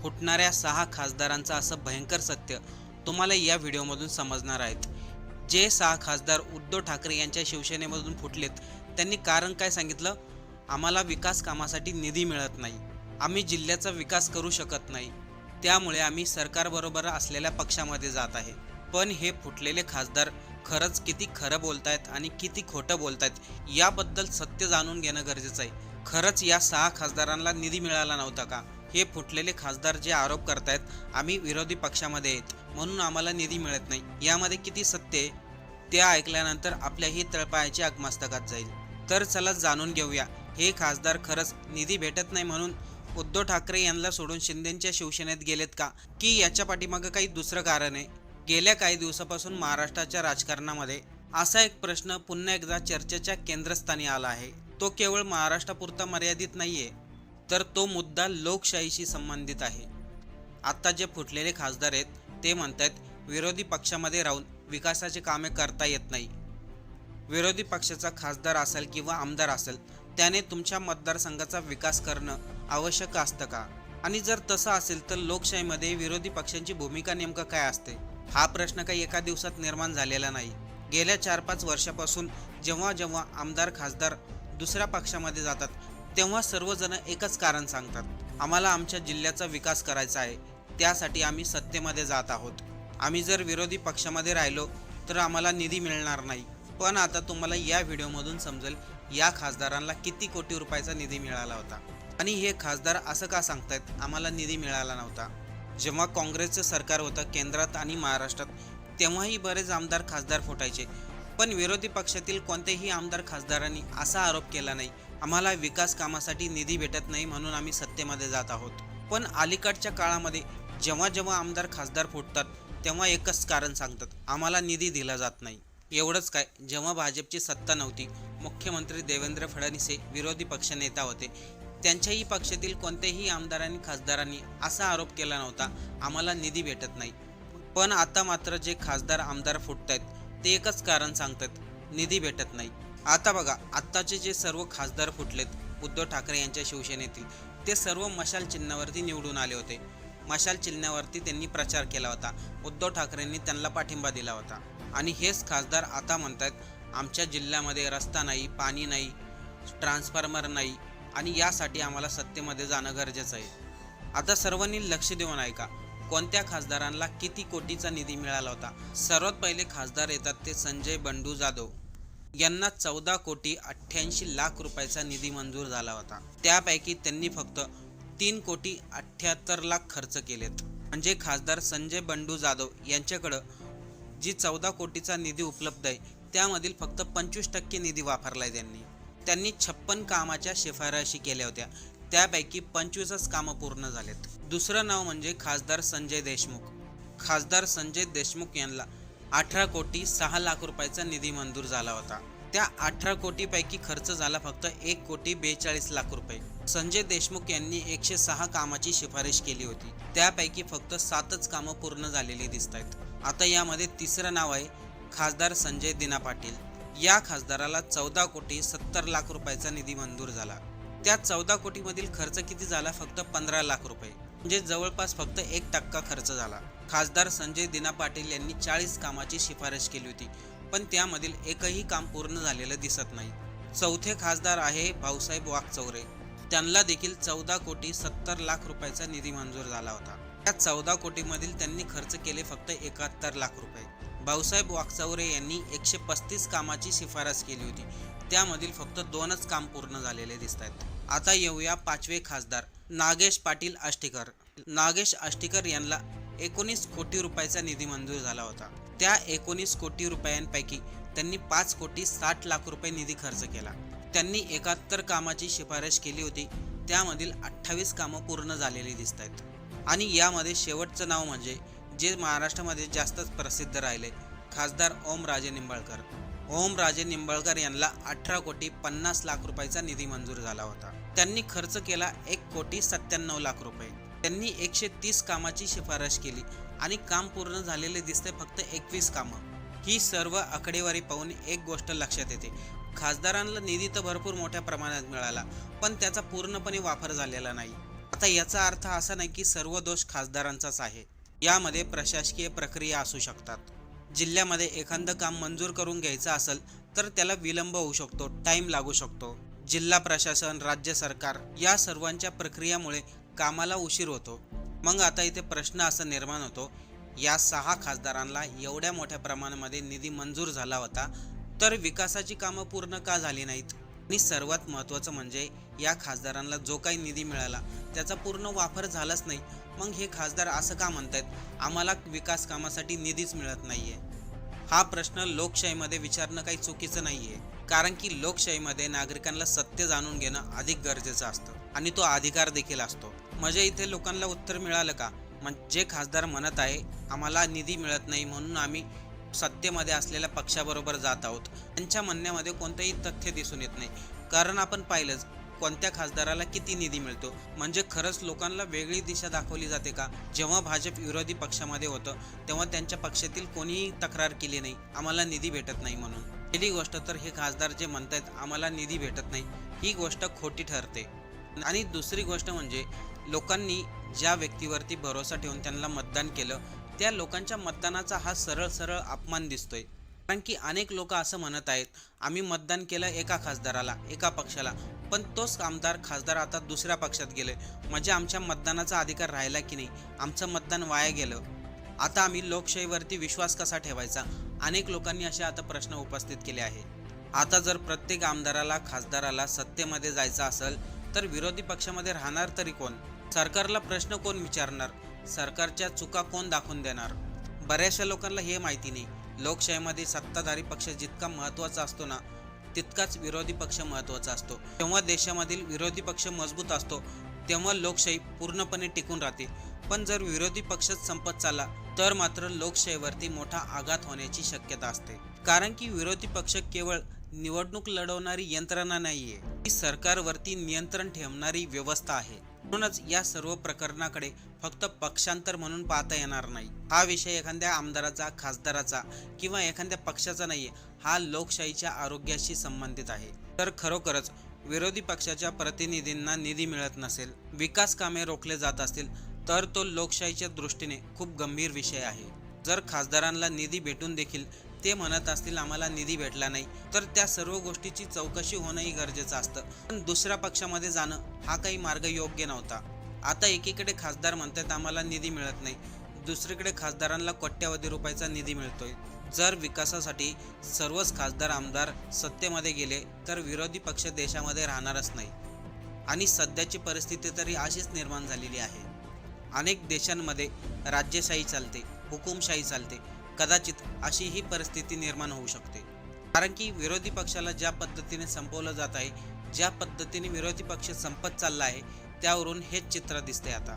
फुटणाऱ्या 6 खासदारांचं असं भयंकर सत्य तुम्हाला या व्हिडिओमधून समजणार आहेत. जे 6 खासदार उद्धव ठाकरे यांच्या शिवसेनेमधून फुटलेत, त्यांनी कारण काय सांगितलं? आम्हाला विकास कामासाठी निधी मिळत नाही. आम्ही जिल्ह्याचा विकास करू शकत नाही. त्यामुळे आम्ही सरकारबरोबर असलेल्या पक्षामध्ये जात आहे. पण हे फुटलेले खासदार खरंच किती खरं बोलतायत आणि किती खोटं बोलतायत याबद्दल सत्य जाणून घेणं गरजेचं आहे. खरंच या 6 खासदारांना निधी मिळाला नव्हता का? हे फुटलेले खासदार जे आरोप करतायत, आम्ही विरोधी पक्षामध्ये आहेत म्हणून आम्हाला निधी मिळत नाही, यामध्ये किती सत्य आहे ते ऐकल्यानंतर आपल्याही तळपायाची आग मस्तकात जाईल. तर चला जाणून घेऊया, हे खासदार खरंच निधी भेटत नाही म्हणून उद्धव ठाकरे यांना सोडून शिंदेच्या शिवसेनेत गेलेत का, की याच्या पाठीमागं काही दुसरं कारण आहे? गेल्या काही दिवसापासून महाराष्ट्राच्या राजकारणामध्ये असा एक प्रश्न पुन्हा एकदा चर्चेच्या केंद्रस्थानी आला आहे. तो केवळ महाराष्ट्रापुरता मर्यादित नाहीये, तर तो मुद्दा लोकशाहीशी संबंधित आहे. आता जे फुटलेले खासदार आहेत ते म्हणतात विरोधी पक्षामध्ये राहून विकासाचे कामे करता येत नाही. विरोधी पक्षाचा खासदार असेल किंवा आमदार असेल, त्याने तुमच्या मतदारसंघाचा विकास करणं आवश्यक असतं का? आणि जर तसं असेल तर लोकशाहीमध्ये विरोधी पक्षांची भूमिका नेमकं काय असते? हा प्रश्न काही एका दिवसात निर्माण झालेला नाही. गेल्या 4-5 वर्षापासून जेव्हा जेव्हा आमदार खासदार दुसऱ्या पक्षामध्ये जातात तेव्हा सर्वजण एकच कारण सांगतात, आम्हाला आमच्या जिल्ह्याचा विकास करायचा आहे, त्यासाठी आम्ही सत्तेमध्ये जात आहोत. आम्ही जर विरोधी पक्षामध्ये राहिलो तर आम्हाला निधी मिळणार नाही. पण आता तुम्हाला या व्हिडिओमधून समजेल या खासदारांना किती कोटी रुपयाचा निधी मिळाला होता आणि हे खासदार असं का सांगतायत आम्हाला निधी मिळाला नव्हता. जेव्हा काँग्रेसचं सरकार होतं केंद्रात आणि महाराष्ट्रात, तेव्हाही बरेच आमदार खासदार फुटायचे, पण विरोधी पक्षातील कोणत्याही आमदार खासदारांनी असा आरोप केला नाही, आम्हाला विकास कामासाठी निधी भेटत नाही म्हणून आम्ही सत्तेमध्ये जात आहोत. पण अलीकडच्या काळामध्ये जेव्हा जेव्हा आमदार खासदार फुटतात तेव्हा एकच कारण सांगतात, आम्हाला निधी दिला जात नाही. एवढंच काय, जेव्हा भाजपची सत्ता नव्हती, मुख्यमंत्री देवेंद्र फडणवीस हे विरोधी पक्षनेता होते, त्यांच्याही पक्षातील कोणत्याही आमदारांनी खासदारांनी असा आरोप केला नव्हता, आम्हाला निधी भेटत नाही. पण आता मात्र जे खासदार आमदार फुटत आहेत ते एकच कारण सांगतात, निधी भेटत नाही. आता बघा, आत्ताचे जे सर्व खासदार फुटलेत उद्धव ठाकरे यांच्या शिवसेनेतील, ते सर्व मशाल चिन्हावरती निवडून आले होते. मशाल चिन्हावरती त्यांनी प्रचार केला होता, उद्धव ठाकरेंनी त्यांना पाठिंबा दिला होता. आणि हेच खासदार आता म्हणतात आमच्या जिल्ह्यामध्ये रस्ता नाही, पाणी नाही, ट्रान्सफॉर्मर नाही आणि यासाठी आम्हाला सत्तेमध्ये जाणं गरजेचं आहे. आता सर्वांनी लक्ष देऊन ऐका, कोणत्या खासदारांना किती कोटीचा निधी मिळाला होता. सर्वात पहिले खासदार येतात ते संजय बंडू जाधव. यांना 14 कोटी 88 लाख रुपयाचा निधी मंजूर झाला होता. त्यापैकी त्यांनी फक्त 3 कोटी 78 लाख खर्च केलेत. म्हणजे खासदार संजय बंडू जाधव यांच्याकडं जी 14 कोटीचा निधी उपलब्ध आहे त्यामधील फक्त 25% निधी वापरलाय त्यांनी 56 कामाच्या शिफारशी केल्या होत्या, त्यापैकी 25च कामं पूर्ण झालेत. दुसरं नाव म्हणजे खासदार संजय देशमुख. खासदार संजय देशमुख यांना 18 कोटी 6 लाख रुपयाचा निधी मंजूर झाला होता. त्या 18 कोटीपैकी खर्च झाला फक्त 1 कोटी 42 लाख रुपये. संजय देशमुख यांनी 106 कामाची शिफारस केली होती, त्यापैकी फक्त 7च कामं पूर्ण झालेली दिसत आहेत. आता यामध्ये तिसरं नाव आहे खासदार संजय दिना पाटील. या खासदाराला 14 कोटी 70 लाख रुपयाचा निधी मंजूर झाला. त्या 14 कोटीमधील खर्च किती झाला? फक्त 15 लाख रुपये, म्हणजे जवळपास फक्त 1% खर्च झाला. खासदार संजय दिना पाटील यांनी 40 कामाची शिफारस केली होती, पण त्यामधील एकही काम पूर्ण झालेलं दिसत नाही. चौथे खासदार आहे भाऊसाहेब वाकचौरे. त्यांना देखील 14 कोटी 70 लाख रुपयाचा निधी मंजूर झाला होता. त्या 14 कोटीमधील त्यांनी खर्च केले फक्त 71 लाख रुपये. भाऊसाहेब वाकचौरे यांनी 135 कामाची शिफारस केली होती, त्यामधील फक्त 2च काम पूर्ण झालेले दिसत आहेत. आता येऊया 5वे खासदार नागेश पाटील आष्टीकर. नागेश आष्टीकर यांना 19 कोटी रुपयाचा निधी मंजूर झाला होता. त्या 19 कोटी रुपयांपैकी त्यांनी 5 कोटी 60 लाख रुपये निधी खर्च केला. त्यांनी 71 कामाची शिफारस केली होती, त्यामधील 28 कामं पूर्ण झालेली दिसत आहेत. आणि यामध्ये शेवटचं नाव म्हणजे जे महाराष्ट्रामध्ये जास्तच प्रसिद्ध राहिले, खासदार ओमराजे निंबाळकर. ओमराजे निंबाळकर यांना 18 कोटी 50 लाख रुपयाचा निधी मंजूर झाला होता. त्यांनी खर्च केला 1 कोटी 97 लाख रुपये. त्यांनी 130 कामाची शिफारस केली आणि काम पूर्ण झालेले दिसते फक्त 21 कामं. ही सर्व आकडेवारी पाहून एक गोष्ट लक्षात येते, खासदारांना निधी तर भरपूर मोठ्या प्रमाणात मिळाला, पण त्याचा पूर्णपणे वापर झालेला नाही. आता याचा अर्थ असा नाही की सर्व दोष खासदारांचाच आहे. यामध्ये प्रशासकीय प्रक्रिया असू शकतात. जिल्ह्यामध्ये एखादं काम मंजूर करून घ्यायचं असेल तर त्याला विलंब होऊ शकतो, टाईम लागू शकतो. जिल्हा प्रशासन, राज्य सरकार या सर्वांच्या प्रक्रियामुळे कामाला उशीर होतो. मग आता इथे प्रश्न असा निर्माण होतो, या 6 खासदारांना एवढ्या मोठ्या प्रमाणामध्ये निधी मंजूर झाला होता, तर विकासाची कामं पूर्ण का झाली नाहीत? आणि सर्वात महत्त्वाचं म्हणजे या खासदारांना जो काही निधी मिळाला त्याचा पूर्ण वापर झालाच नाही. मग हे खासदार असं का म्हणतायत, आम्हाला विकास कामासाठी निधीच मिळत नाहीये? हा प्रश्न लोकशाहीमध्ये विचारणं काही चुकीचं नाहीये, कारण की लोकशाहीमध्ये नागरिकांना सत्य जाणून घेणं अधिक गरजेचं असतं आणि तो अधिकार देखील असतो. म्हणजे इथे लोकांना उत्तर मिळालं का? जे खासदार म्हणत आहे आम्हाला निधी मिळत नाही म्हणून आम्ही सत्तेमध्ये असलेल्या पक्षाबरोबर जात आहोत, त्यांच्या म्हणण्यामध्ये कोणतंही तथ्य दिसून येत नाही. कारण आपण पाहिलंच कोणत्या खासदाराला किती निधी मिळतो. म्हणजे खरंच लोकांना वेगळी दिशा दाखवली जाते का? जेव्हा भाजप विरोधी पक्षामध्ये होतं तेव्हा त्यांच्या पक्षातील कोणीही तक्रार केली नाही आम्हाला निधी भेटत नाही म्हणून. पहिली गोष्ट तर हे खासदार जे म्हणतायत आम्हाला निधी भेटत नाही, ही गोष्ट खोटी ठरते. आणि दुसरी गोष्ट म्हणजे लोकांनी ज्या व्यक्तीवरती भरोसा ठेवून त्यांना मतदान केलं त्या लोकांच्या मतदानाचा हा सरळ सरळ अपमान दिसतोय. कारण की अनेक लोक असं म्हणत आहेत आम्ही मतदान केलं एका खासदाराला, एका पक्षाला, पण तोच आमदार खासदार आता दुसऱ्या पक्षात गेले, म्हणजे आमच्या मतदानाचा अधिकार राहिला की नाही, आमचं मतदान वाया गेलं. आता आम्ही लोकशाहीवरती विश्वास कसा ठेवायचा? अनेक लोकांनी असे आता प्रश्न उपस्थित केले आहे. आता जर प्रत्येक आमदाराला, खासदाराला सत्तेमध्ये जायचं असेल तर विरोधी पक्षामध्ये राहणार तरी कोण? सरकारला प्रश्न कोण विचारणार? सरकारच्या चुका कोण दाखवून देणार? बऱ्याचशा लोकांना हे माहिती नाही, लोकशाहीमध्ये सत्ताधारी पक्ष जितका महत्त्वाचा असतो ना, तितकाच विरोधी पक्ष महत्त्वाचा असतो. जेव्हा देशामधील विरोधी पक्ष मजबूत असतो तेव्हा लोकशाही पूर्णपणे टिकून राहते. पण जर विरोधी पक्षच संपत चालला तर मात्र लोकशाहीवरती मोठा आघात होण्याची शक्यता असते. कारण की विरोधी पक्ष केवळ निवडणूक लढवणारी यंत्रणा नाहीये, ही सरकारवरती नियंत्रण ठेवणारी व्यवस्था आहे. म्हणूनच या सर्व प्रकरणाकडे फक्त पक्षांतर म्हणून पाहता येणार नाही. हा विषय एखाद्या आमदाराचा, खासदाराचा किंवा एखाद्या पक्षाचा नाहीये, हा लोकशाहीच्या आरोग्याशी संबंधित आहे. तर खरोखरच विरोधी पक्षाच्या प्रतिनिधींना निधी मिळत नसेल, विकास कामे रोखले जात असतील तर तो लोकशाहीच्या दृष्टीने खूप गंभीर विषय आहे. जर खासदारांना निधी भेटून देखील ते म्हणत असतील आम्हाला निधी भेटला नाही, तर त्या सर्व गोष्टीची चौकशी होणंही गरजेचं असतं. पण दुसऱ्या पक्षामध्ये जाणं हा काही मार्ग योग्य नव्हता. आता एकीकडे खासदार म्हणतात आम्हाला निधी मिळत नाही, दुसरीकडे खासदारांना कोट्यावधी रुपयाचा निधी मिळतोय. जर विकासासाठी सर्वच खासदार आमदार सत्तेमध्ये गेले तर विरोधी पक्ष देशामध्ये राहणारच नाही. आणि सध्याची परिस्थिती तरी अशीच निर्माण झालेली आहे. अनेक देशांमध्ये राज्यशाही चालते, हुकुमशाही चालते. कदाचित अशी ही परिस्थिती निर्माण होऊ शकते. कारण की विरोधी पक्षाला ज्या पद्धतीने संपवलं जात आहे, ज्या पद्धतीने विरोधी पक्ष संपत चालला आहे, त्यावरून हेच चित्र दिसते आता.